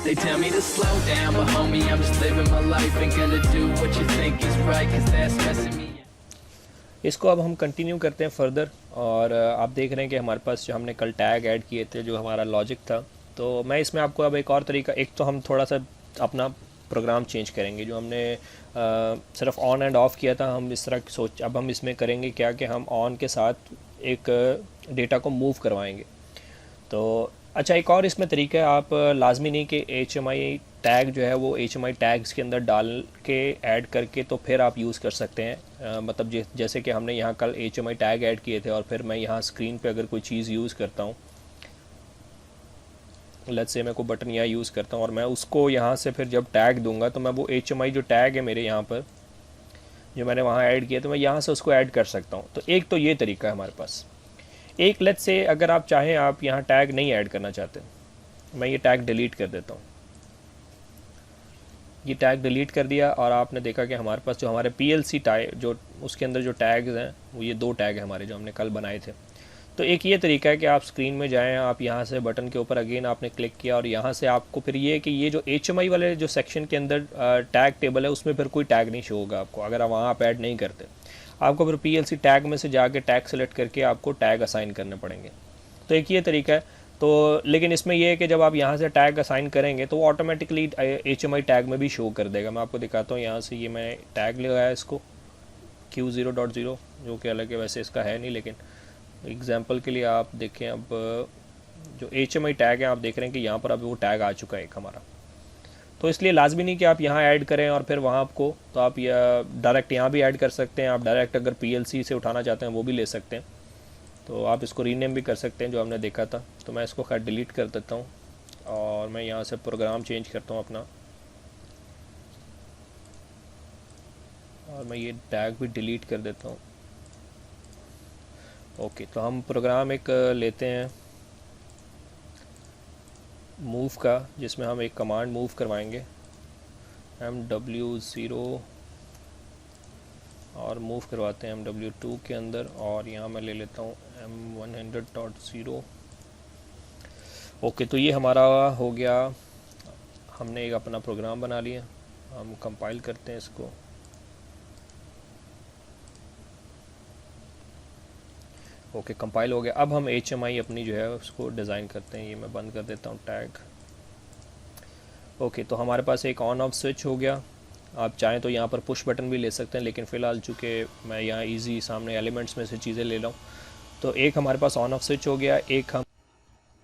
They tell me to slow down, but homie, I'm just living my life. Ain't gonna do what you think is right, cause that's messing me. इसको अब हम continue करते हैं further. और आप देख रहे हैं कि हमारे पास जो हमने कल टैग ऐड किए थे, जो हमारा लॉजिक था, तो मैं इसमें आपको अब एक और तरीका, एक तो हम थोड़ा सा अपना प्रोग्राम चेंज करेंगे। जो हमने सिर्फ ऑन एंड ऑफ़ किया था, हम इस तरह सोच, अब हम इसमें करेंगे क्या कि हम ऑन के साथ एक डेटा को मूव करवाएंगे। तो अच्छा, एक और इसमें तरीका है, आप लाजमी नहीं कि HMI टैग जो है वो HMI टैग्स के अंदर डाल के ऐड करके तो फिर आप यूज़ कर सकते हैं। मतलब जैसे कि हमने यहाँ कल HMI टैग ऐड किए थे और फिर मैं यहाँ स्क्रीन पे अगर कोई चीज़ यूज़ करता हूँ, लेट्स से मैं कोई बटन यहाँ यूज़ करता हूँ और मैं उसको यहाँ से फिर जब टैग दूंगा तो मैं वो HMI जो टैग है मेरे यहाँ पर जो मैंने वहाँ ऐड किया, तो मैं यहाँ से उसको ऐड कर सकता हूँ। तो एक तो ये तरीका है हमारे पास। एक लेट्स से अगर आप चाहें, आप यहाँ टैग नहीं ऐड करना चाहते, मैं ये टैग डिलीट कर देता हूँ। ये टैग डिलीट कर दिया और आपने देखा कि हमारे पास जो हमारे PLC टैग, जो उसके अंदर जो टैग्स हैं वो ये 2 टैग हैं हमारे, जो हमने कल बनाए थे। तो एक ये तरीका है कि आप स्क्रीन में जाएं, आप यहाँ से बटन के ऊपर अगेन आपने क्लिक किया और यहाँ से आपको फिर ये कि ये जो HMI वाले जो सेक्शन के अंदर टैग टेबल है उसमें फिर कोई टैग नहीं शो होगा आपको, अगर आप वहाँ आप ऐड नहीं करते। आपको फिर PLC टैग में से जाके टैग सेलेक्ट करके आपको टैग असाइन करने पड़ेंगे। तो एक ये तरीका है। तो लेकिन इसमें यह है कि जब आप यहाँ से टैग असाइन करेंगे तो वो ऑटोमेटिकली HMI टैग में भी शो कर देगा। मैं आपको दिखाता हूँ, यहाँ से ये मैं टैग लगाया इसको Q0.0, जो कि अलग है, वैसे इसका है नहीं, लेकिन एग्जांपल के लिए आप देखें। अब जो HMI टैग है, आप देख रहे हैं कि यहाँ पर अब वो टैग आ चुका है एक हमारा। तो इसलिए लाजमी नहीं कि आप यहाँ ऐड करें और फिर वहाँ आपको, तो आप डायरेक्ट यहाँ भी ऐड कर सकते हैं। आप डायरेक्ट अगर PLC से उठाना चाहते हैं वो भी ले सकते हैं। तो आप इसको रीनेम भी कर सकते हैं, जो हमने देखा था। तो मैं इसको खैर डिलीट कर देता हूँ और मैं यहाँ से प्रोग्राम चेंज करता हूँ अपना, और मैं ये टैग भी डिलीट कर देता हूँ। ओके, तो हम प्रोग्राम एक लेते हैं मूव का, जिसमें हम एक कमांड मूव करवाएंगे MW0 और मूव करवाते हैं MW2 के अंदर, और यहाँ मैं ले लेता हूँ M100.0। ओके, तो ये हमारा हो गया, हमने एक अपना प्रोग्राम बना लिया। हम कंपाइल करते हैं इसको। ओके, कंपाइल हो गया। अब हम HMI अपनी जो है उसको डिज़ाइन करते हैं। ये मैं बंद कर देता हूँ टैग। ओके, तो हमारे पास एक ऑन ऑफ स्विच हो गया। आप चाहें तो यहाँ पर पुश बटन भी ले सकते हैं, लेकिन फ़िलहाल चूँकि मैं यहाँ इजी सामने एलिमेंट्स में से चीज़ें ले रहा हूँ, तो एक हमारे पास ऑन ऑफ स्विच हो गया।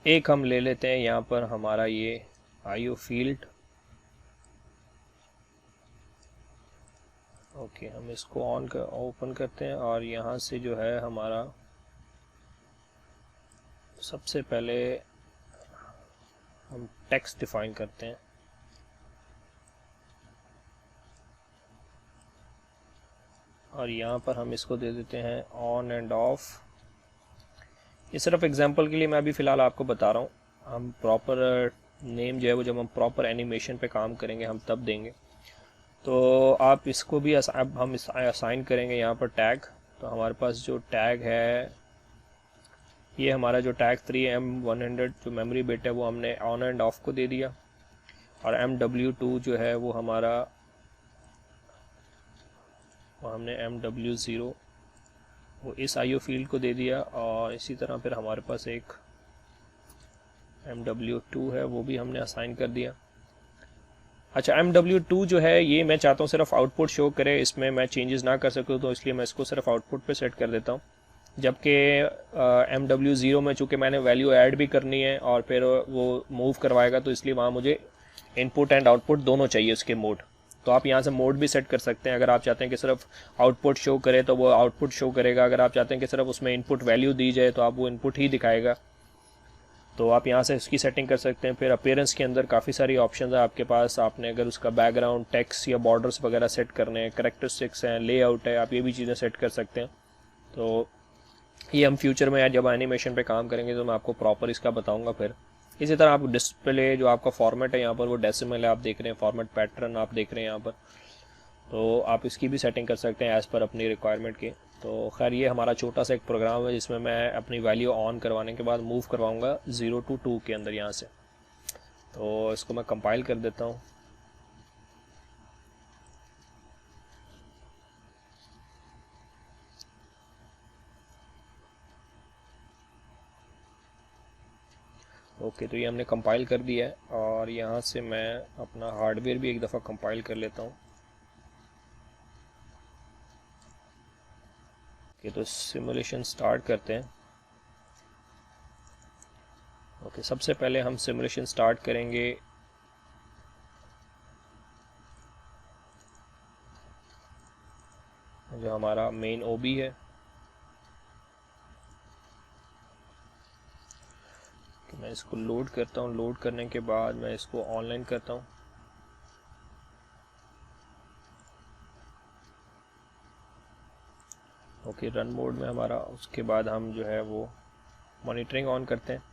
एक हम ले लेते हैं यहाँ पर हमारा ये IO फील्ड। ओके, हम इसको ओपन करते हैं और यहाँ से जो है हमारा सबसे पहले हम टेक्स्ट डिफाइन करते हैं। और यहाँ पर हम इसको दे देते हैं ऑन एंड ऑफ। ये सिर्फ एग्जांपल के लिए मैं अभी फ़िलहाल आपको बता रहा हूँ। हम प्रॉपर नेम जो है वो जब हम प्रॉपर एनिमेशन पे काम करेंगे हम तब देंगे। तो आप इसको भी अब हम असाइन करेंगे यहाँ पर टैग। तो हमारे पास जो टैग है, ये हमारा जो टैग 3M100 जो मेमोरी बिट है वो हमने ऑन एंड ऑफ को दे दिया, और MW2 जो है वो हमारा, वो हमने MW0 वो इस IO फील्ड को दे दिया। और इसी तरह फिर हमारे पास एक MW2 है, वो भी हमने असाइन कर दिया। अच्छा, MW2 जो है ये मैं चाहता हूँ सिर्फ आउटपुट शो करे, इसमें मैं चेंजेस ना कर सकूँ, तो इसलिए मैं इसको सिर्फ आउटपुट पे सेट कर देता हूँ। जबकि MW0 में चूँकि मैंने वैल्यू ऐड भी करनी है और फिर वो मूव करवाएगा, तो इसलिए वहाँ मुझे इनपुट एंड आउटपुट दोनों चाहिए उसके मोड। तो आप यहाँ से मोड भी सेट कर सकते हैं। अगर आप चाहते हैं कि सिर्फ आउटपुट शो करे तो वो आउटपुट शो करेगा, अगर आप चाहते हैं कि सिर्फ उसमें इनपुट वैल्यू दी जाए तो आप वो इनपुट ही दिखाएगा। तो आप यहाँ से इसकी सेटिंग कर सकते हैं। फिर अपीयरेंस के अंदर काफ़ी सारी ऑप्शंस है आपके पास। आपने अगर उसका बैकग्राउंड, टेक्स्ट या बॉर्डर्स वगैरह सेट करने हैं, करैक्टरिस्टिक्स हैं, लेआउट है, आप ये भी चीज़ें सेट कर सकते हैं। तो ये हम फ्यूचर में जब एनिमेशन पे काम करेंगे तो मैं आपको प्रॉपर इसका बताऊंगा। फिर इसी तरह आप डिस्प्ले जो आपका फॉर्मेट है यहाँ पर वो डेसिमल है, आप देख रहे हैं, फॉर्मेट पैटर्न आप देख रहे हैं यहाँ पर, तो आप इसकी भी सेटिंग कर सकते हैं एज़ पर अपनी रिक्वायरमेंट के। तो खैर ये हमारा छोटा सा एक प्रोग्राम है जिसमें मैं अपनी वैल्यू ऑन करवाने के बाद मूव करवाऊँगा 0 to 2 के अंदर यहाँ से। तो इसको मैं कंपाइल कर देता हूँ। ओके, तो ये हमने कंपाइल कर दिया है और यहाँ से मैं अपना हार्डवेयर भी एक दफ़ा कंपाइल कर लेता हूँ। ओके, तो सिमुलेशन स्टार्ट करते हैं। ओके, सबसे पहले हम सिमुलेशन स्टार्ट करेंगे जो हमारा मेन ओबी है। मैं इसको लोड करता हूँ। लोड करने के बाद मैं इसको ऑनलाइन करता हूँ। ओके, रन मोड में हमारा, उसके बाद हम जो है वो मॉनिटरिंग ऑन करते हैं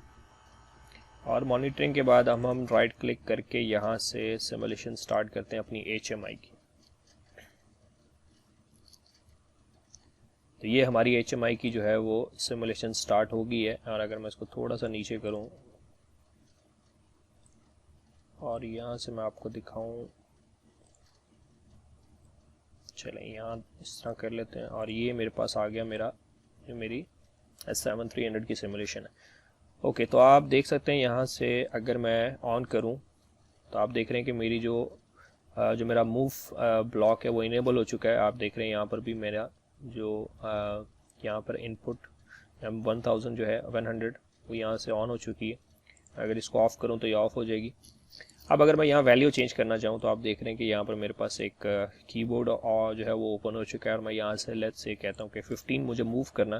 और मॉनिटरिंग के बाद हम राइट क्लिक करके यहाँ से सिमुलेशन स्टार्ट करते हैं अपनी HMI की। तो ये हमारी HMI की जो है वो सिमुलेशन स्टार्ट हो गई है। और अगर मैं इसको थोड़ा सा नीचे करूँ और यहाँ से मैं आपको दिखाऊँ, चलें यहाँ इस तरह कर लेते हैं और ये मेरे पास आ गया मेरा जो मेरी S7300 की सिमुलेशन है। ओके, तो आप देख सकते हैं यहाँ से अगर मैं ऑन करूँ तो आप देख रहे हैं कि मेरी जो मेरा मूव ब्लॉक है वो इनेबल हो चुका है। आप देख रहे हैं यहाँ पर भी मेरा जो यहाँ पर इनपुट 1000 जो है 100 वो यहाँ से ऑन हो चुकी है। अगर इसको ऑफ़ करूँ तो ये ऑफ़ हो जाएगी। अब अगर मैं यहाँ वैल्यू चेंज करना चाहूँ तो आप देख रहे हैं कि यहाँ पर मेरे पास एक कीबोर्ड और जो है वो ओपन हो चुका है और मैं यहाँ से लेट्स से कहता हूँ कि 15 मुझे मूव करना,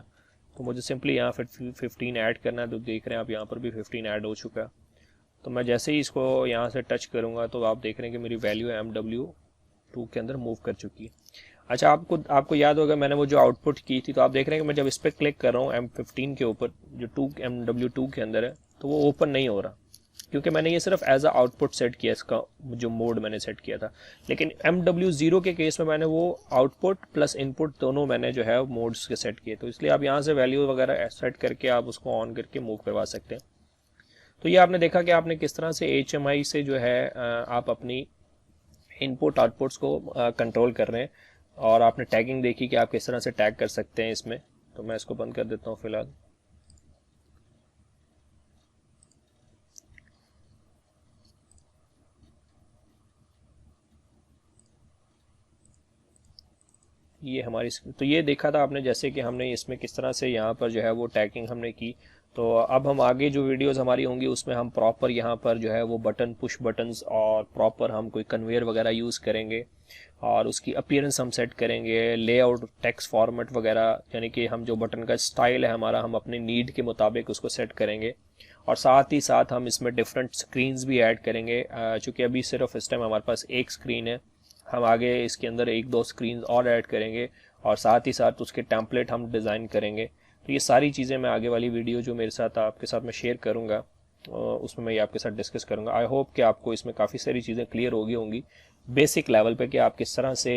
तो मुझे सिंपली यहाँ फिर 15 ऐड करना है। तो देख रहे हैं आप यहाँ पर भी 15 ऐड हो चुका है। तो मैं जैसे ही इसको यहाँ से टच करूँगा तो आप देख रहे हैं कि मेरी वैल्यू MW2 के अंदर मूव कर चुकी है। अच्छा, आपको याद होगा मैंने वो जो आउटपुट की थी, तो आप देख रहे हैं कि मैं जब इस पर क्लिक कर रहा हूँ M15 के ऊपर जो MW2 के अंदर है, तो वो ओपन नहीं हो रहा क्योंकि मैंने ये सिर्फ एज अ आउटपुट सेट किया, इसका जो मोड मैंने सेट किया था। लेकिन MW0 के केस में मैंने वो आउटपुट प्लस इनपुट दोनों मैंने जो है मोड्स के सेट किए। तो इसलिए आप यहाँ से वैल्यू वगैरह सेट करके आप उसको ऑन करके मूव करवा सकते हैं। तो ये आपने देखा कि आपने किस तरह से HMI से जो है आप अपनी इनपुट आउटपुट्स को कंट्रोल कर रहे हैं और आपने टैगिंग देखी कि आप किस तरह से टैग कर सकते हैं इसमें। तो मैं इसको बंद कर देता हूँ फिलहाल। ये हमारी, तो ये देखा था आपने जैसे कि हमने इसमें किस तरह से यहाँ पर जो है वो टैगिंग हमने की। तो अब हम आगे जो वीडियोस हमारी होंगी उसमें हम प्रॉपर यहाँ पर जो है वो बटन, पुश बटन्स और प्रॉपर हम कोई कन्वेयर वगैरह यूज़ करेंगे और उसकी अपीयरेंस हम सेट करेंगे, लेआउट, टेक्स्ट फॉर्मेट वगैरह, यानी कि हम जो बटन का स्टाइल है हमारा हम अपने नीड के मुताबिक उसको सेट करेंगे। और साथ ही साथ हम इसमें डिफरेंट स्क्रीन्स भी ऐड करेंगे। चूँकि अभी सिर्फ इस टाइम हमारे पास एक स्क्रीन है, हम आगे इसके अंदर 1-2 स्क्रीन और ऐड करेंगे और साथ ही साथ उसके टेम्पलेट हम डिज़ाइन करेंगे। तो ये सारी चीज़ें मैं आगे वाली वीडियो जो मेरे साथ आपके साथ मैं शेयर करूँगा उसमें मैं ये आपके साथ डिस्कस करूँगा। आई होप कि आपको इसमें काफ़ी सारी चीज़ें क्लियर हो गई होंगी बेसिक लेवल पे कि आप किस तरह से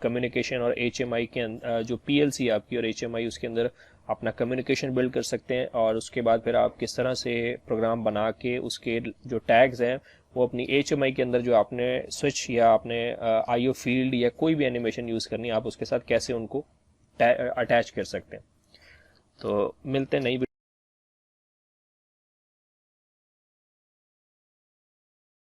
कम्युनिकेशन और HMI के जो PLC आपकी और HMI उसके अंदर अपना कम्युनिकेशन बिल्ड कर सकते हैं। और उसके बाद फिर आप किस तरह से प्रोग्राम बना के उसके जो टैग्स हैं वो अपनी HMI के अंदर जो आपने स्विच या आपने IO फील्ड या कोई भी एनिमेशन यूज़ करनी है आप उसके साथ कैसे उनको अटैच कर सकते हैं। तो मिलते हैं नई